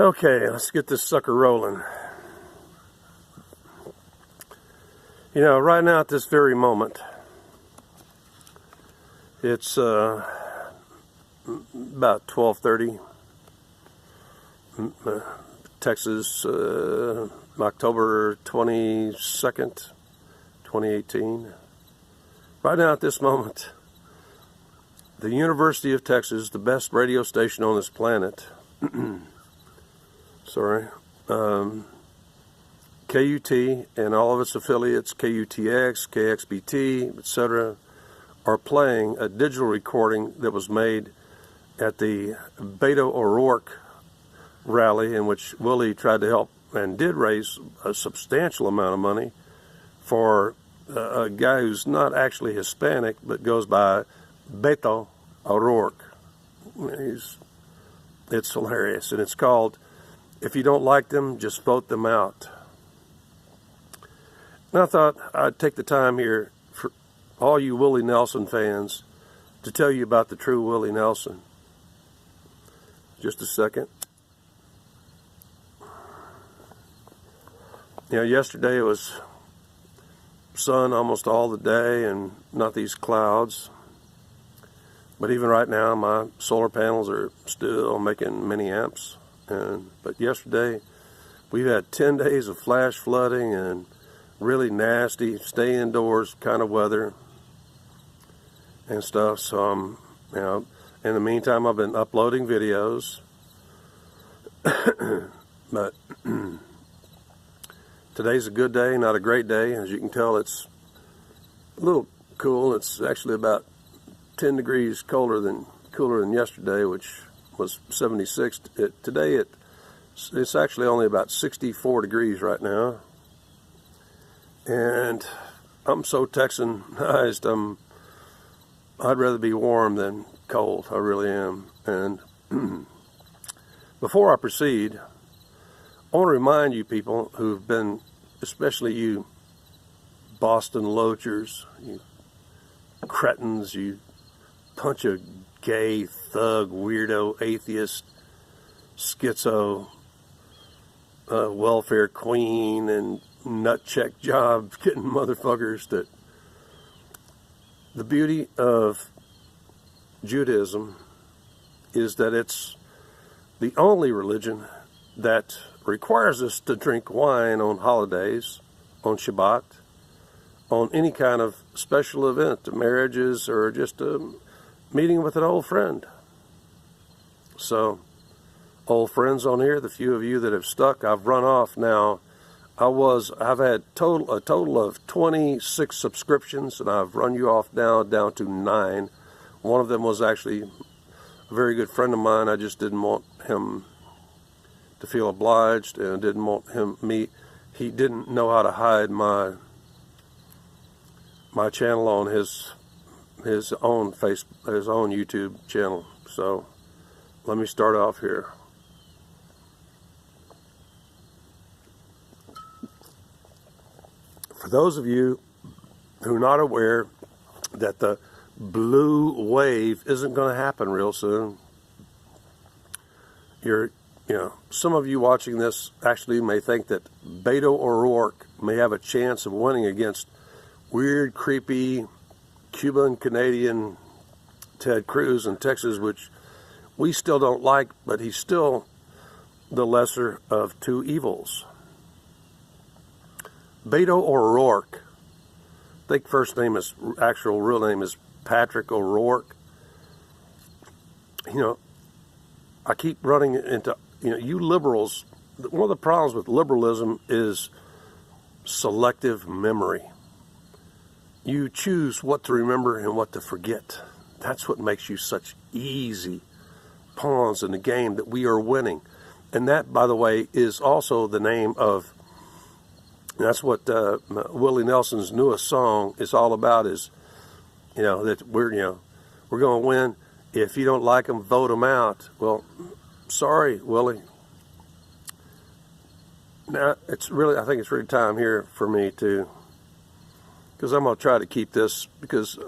Okay, let's get this sucker rolling. You know, right now at this very moment, it's about 12:30, Texas, October 22nd, 2018. Right now at this moment, the University of Texas, the best radio station on this planet, sorry, KUT and all of its affiliates, KUTX, KXBT, etc., are playing a digital recording that was made at the Beto O'Rourke rally, in which Willie tried to help and did raise a substantial amount of money for a guy who's not actually Hispanic but goes by Beto O'Rourke. It's hilarious, and it's called "If You Don't Like Them, Just Vote Them Out." And I thought I'd take the time here for all you Willie Nelson fans to tell you about the true Willie Nelson. Just a second. You know, yesterday it was sun almost all the day and not these clouds. But even right now, my solar panels are still making many amps. But yesterday, we've had 10 days of flash flooding and really nasty stay indoors kind of weather and stuff. So you know, in the meantime, I've been uploading videos. But today's a good day, not a great day. As you can tell, it's a little cool. It's actually about 10 degrees cooler than yesterday, which was 76. Today it's actually only about 64 degrees right now. And I'm so Texanized, I'd rather be warm than cold. I really am. And before I proceed, I want to remind you people who've been, especially you Boston loachers, you cretins, you bunch of gay, thug, weirdo, atheist, schizo, welfare queen, and nut check job getting motherfuckers, that the beauty of Judaism is that it's the only religion that requires us to drink wine on holidays, on Shabbat, on any kind of special event, marriages, or just a meeting with an old friend. So, old friends on here, the few of you that have stuck, I've run off now. I've had a total of 26 subscriptions, and I've run you off now down to 9. One of them was actually a very good friend of mine. I just didn't want him to feel obliged, and didn't want he didn't know how to hide my channel on his own YouTube channel. So let me start off here. For those of you who are not aware that the blue wave isn't going to happen real soon, some of you watching this actually may think that Beto O'Rourke may have a chance of winning against weird, creepy Cuban-Canadian Ted Cruz in Texas, which we still don't like, but he's still the lesser of two evils. Beto O'Rourke, I think actual real name is Patrick O'Rourke. You know, I keep running into, you liberals, one of the problems with liberalism is selective memory. You choose what to remember and what to forget. That's what makes you such easy pawns in the game that we are winning. And that, by the way, is also the name of, that's what Willie Nelson's newest song is all about, is, that we're going to win. If you don't like them, vote them out. Well, sorry, Willie. Now, I think it's really time here for me to, because I'm going to try to keep this, because,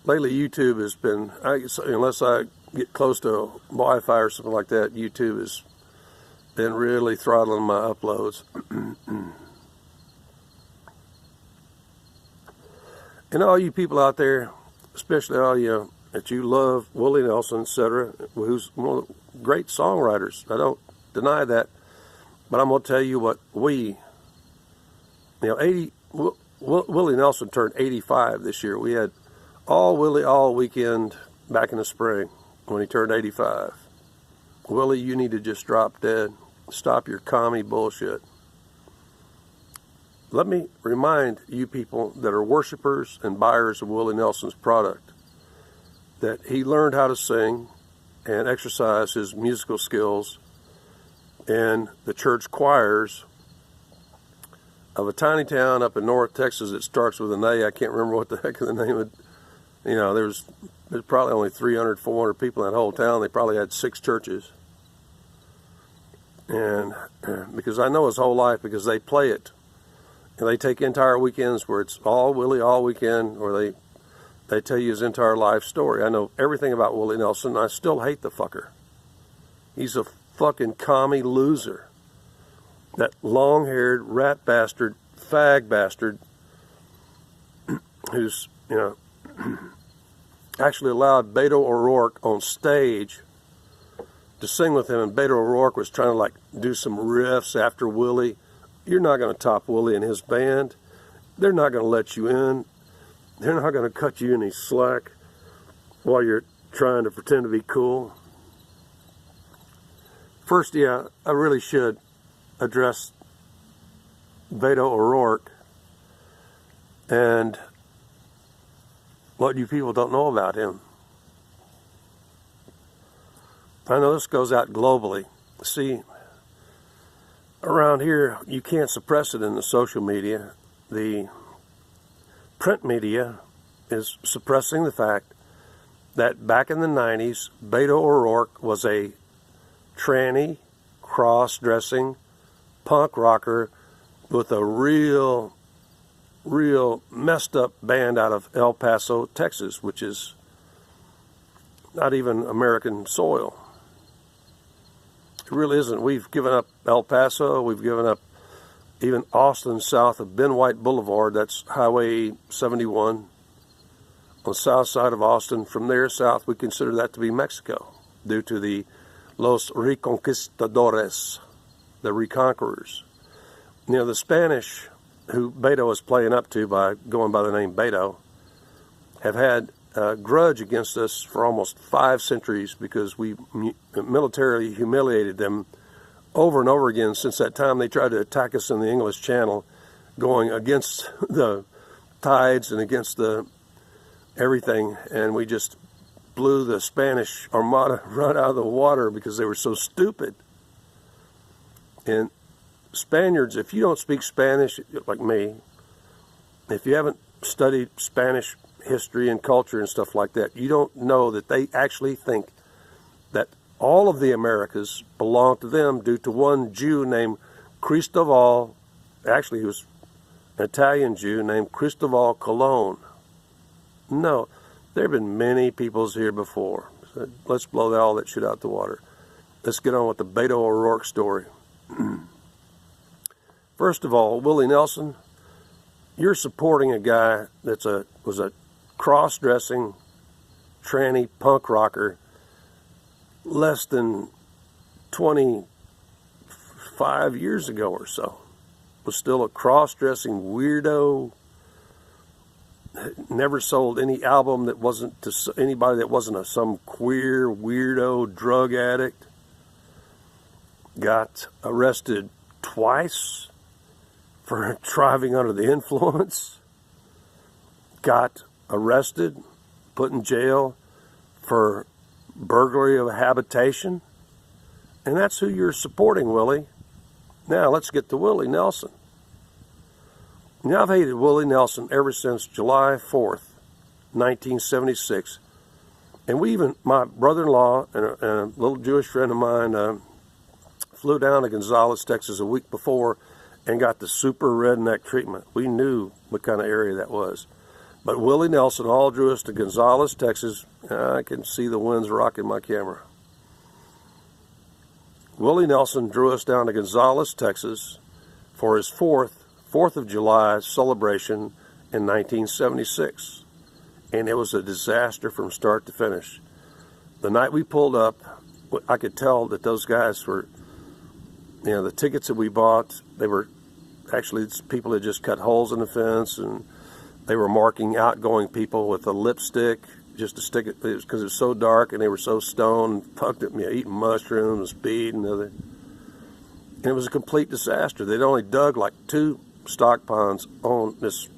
lately YouTube has been, unless I get close to Wi-Fi or something like that, YouTube is been really throttling my uploads. And all you people out there, especially all you that you love Willie Nelson, etc., who's one of the great songwriters. I don't deny that. But I'm going to tell you what Willie Nelson turned 85 this year. We had all Willie all weekend back in the spring when he turned 85. Willie, you need to just drop dead. Stop your commie bullshit. Let me remind you people that are worshipers and buyers of Willie Nelson's product that he learned how to sing and exercise his musical skills in the church choirs of a tiny town up in North Texas that starts with an A. I can't remember what the heck of the name of. There's probably only 300, 400 people in that whole town. They probably had 6 churches. And because I know his whole life, because they play it. And they take entire weekends where it's all Willie all weekend, or they tell you his entire life story. I know everything about Willie Nelson. I still hate the fucker. He's a fucking commie loser. That long-haired rat bastard, fag bastard, who's, actually allowed Beto O'Rourke on stage to sing with him, and Beto O'Rourke was trying to do some riffs after Willie. You're not going to top Willie and his band. They're not going to let you in. They're not going to cut you any slack while you're trying to pretend to be cool. First, I really should address Beto O'Rourke and what you people don't know about him. I know this goes out globally. See, around here, you can't suppress it in the social media. The print media is suppressing the fact that back in the 90s, Beto O'Rourke was a tranny, cross-dressing punk rocker with a real messed up band out of El Paso, Texas, which is not even American soil. It really isn't. We've given up El Paso. We've given up even Austin south of Ben White Boulevard. That's Highway 71 on the south side of Austin. From there south, we consider that to be Mexico due to the Los Reconquistadores, the reconquerors. The Spanish, who Beto is playing up to by going by the name Beto, have had a grudge against us for almost 5 centuries because we militarily humiliated them over and over again since that time they tried to attack us in the English Channel, going against the tides and against the everything, and we just blew the Spanish Armada right out of the water because they were so stupid. And Spaniards, if you don't speak Spanish, like me, if you haven't studied Spanish history and culture and stuff like that, you don't know that they actually think that all of the Americas belong to them due to one Jew named Cristobal. Actually, he was an Italian Jew named Cristobal Colon. No, there have been many peoples here before. So let's blow all that shit out the water. Let's get on with the Beto O'Rourke story. First of all, Willie Nelson, you're supporting a guy that was a cross-dressing, tranny punk rocker less than 25 years ago or so. Was still a cross-dressing weirdo, never sold any album that wasn't to anybody that wasn't some queer weirdo drug addict. Got arrested twice for driving under the influence. Got arrested, put in jail for burglary of a habitation. And that's who you're supporting, Willie. Now let's get to Willie Nelson. Now I've hated Willie Nelson ever since July 4th, 1976. And my brother-in-law and a little Jewish friend of mine flew down to Gonzales, Texas a week before and got the super redneck treatment. We knew what kind of area that was. But Willie Nelson all drew us to Gonzales, Texas. I can see the winds rocking my camera. Willie Nelson drew us down to Gonzales, Texas for his 4th of July celebration in 1976. And it was a disaster from start to finish. The night we pulled up, I could tell that those guys were, you know, the tickets that we bought, they were actually people that just cut holes in the fence, and they were marking outgoing people with a lipstick just to stick it, because it was so dark and they were so stoned, fucked up, you know, eating mushrooms, speed, and other. And it was a complete disaster. They'd only dug like 2 stock ponds on this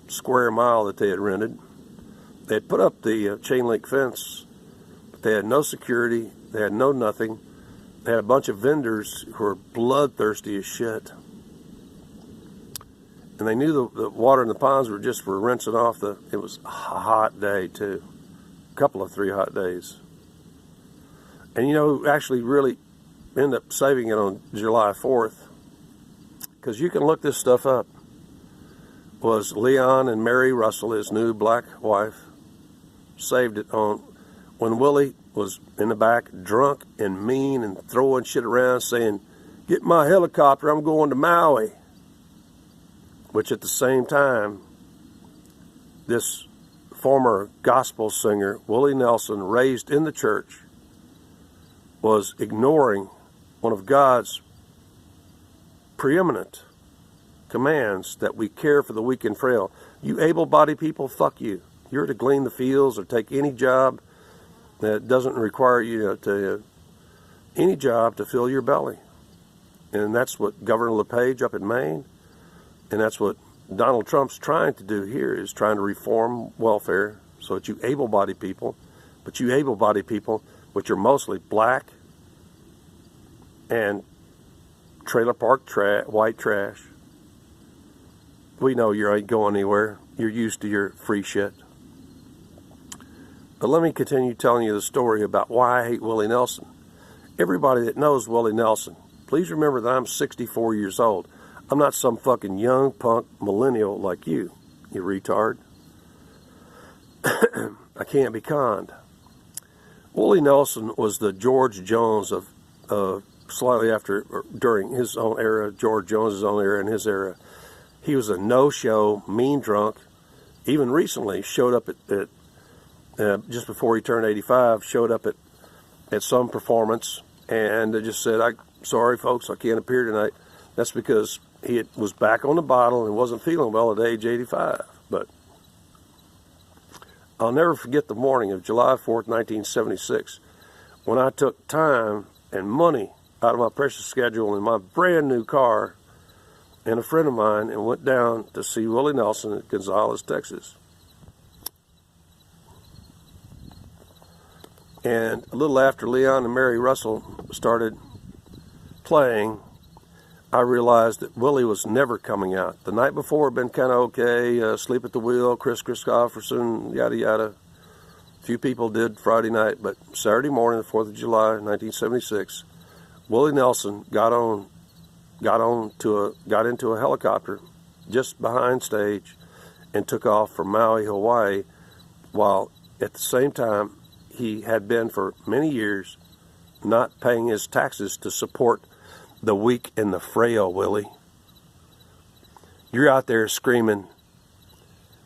square mile that they had rented. They had put up the chain link fence, but they had no security, they had no nothing. They had a bunch of vendors who were bloodthirsty as shit. And they knew the water in the ponds were just for rinsing off it was a hot day too. A couple of 3 hot days. And you know who actually really ended up saving it on July 4th? Because you can look this stuff up. Was Leon and Mary Russell, his new black wife, saved it on when Willie was in the back drunk and mean and throwing shit around saying, "Get my helicopter, I'm going to Maui." Which at the same time, this former gospel singer, Willie Nelson, raised in the church, was ignoring one of God's preeminent commands that we care for the weak and frail. You able-bodied people, fuck you. You're to glean the fields or take any job that doesn't require you any job to fill your belly. And that's what Governor LePage up in Maine, and that's what Donald Trump's trying to do here, is trying to reform welfare so that you able-bodied people, but you able-bodied people, which are mostly black and trailer park white trash. We know you ain't going anywhere. You're used to your free shit. But let me continue telling you the story about why I hate Willie Nelson. Everybody that knows Willie Nelson, please remember that I'm 64 years old. I'm not some fucking young punk millennial like you retard. I can't be conned. Willie Nelson was the George Jones of slightly after, or during his own era, George Jones's own era and his era. He was a no-show, mean drunk. Even recently showed up at just before he turned 85, showed up at some performance and just said, sorry folks, I can't appear tonight. That's because he was back on the bottle and wasn't feeling well at age 85. But I'll never forget the morning of July 4th, 1976, when I took time and money out of my precious schedule in my brand new car and a friend of mine and went down to see Willie Nelson at Gonzales, Texas. And a little after Leon and Mary Russell started playing, I realized that Willie was never coming out. The night before had been kind of okay, Sleep at the Wheel, Chris Christopherson, yada yada. A few people did Friday night, but Saturday morning, the 4th of July, 1976, Willie Nelson got into a helicopter just behind stage and took off for Maui, Hawaii, while at the same time he had been for many years not paying his taxes to support the weak and the frail, Willie. You're out there screaming,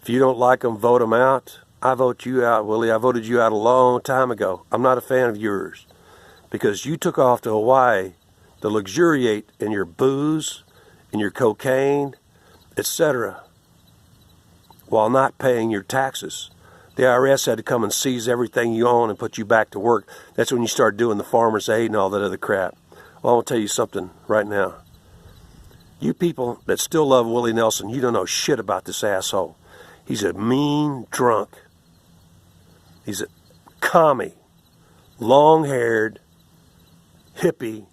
if you don't like them, vote them out. I vote you out, Willie. I voted you out a long time ago. I'm not a fan of yours because you took off to Hawaii to luxuriate in your booze, in your cocaine, etc., while not paying your taxes. The IRS had to come and seize everything you own and put you back to work. That's when you start doing the farmer's aid and all that other crap. Well, I want to tell you something right now. You people that still love Willie Nelson, you don't know shit about this asshole. He's a mean drunk. He's a commie, long-haired, hippie,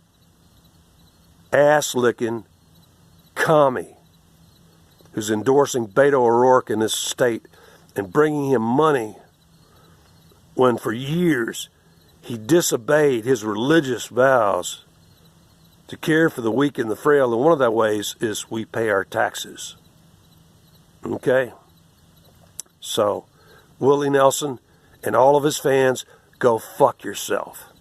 ass-licking commie who's endorsing Beto O'Rourke in this state and bringing him money when for years he disobeyed his religious vows to care for the weak and the frail. And one of that ways is we pay our taxes. Okay? So, Willie Nelson and all of his fans, go fuck yourself.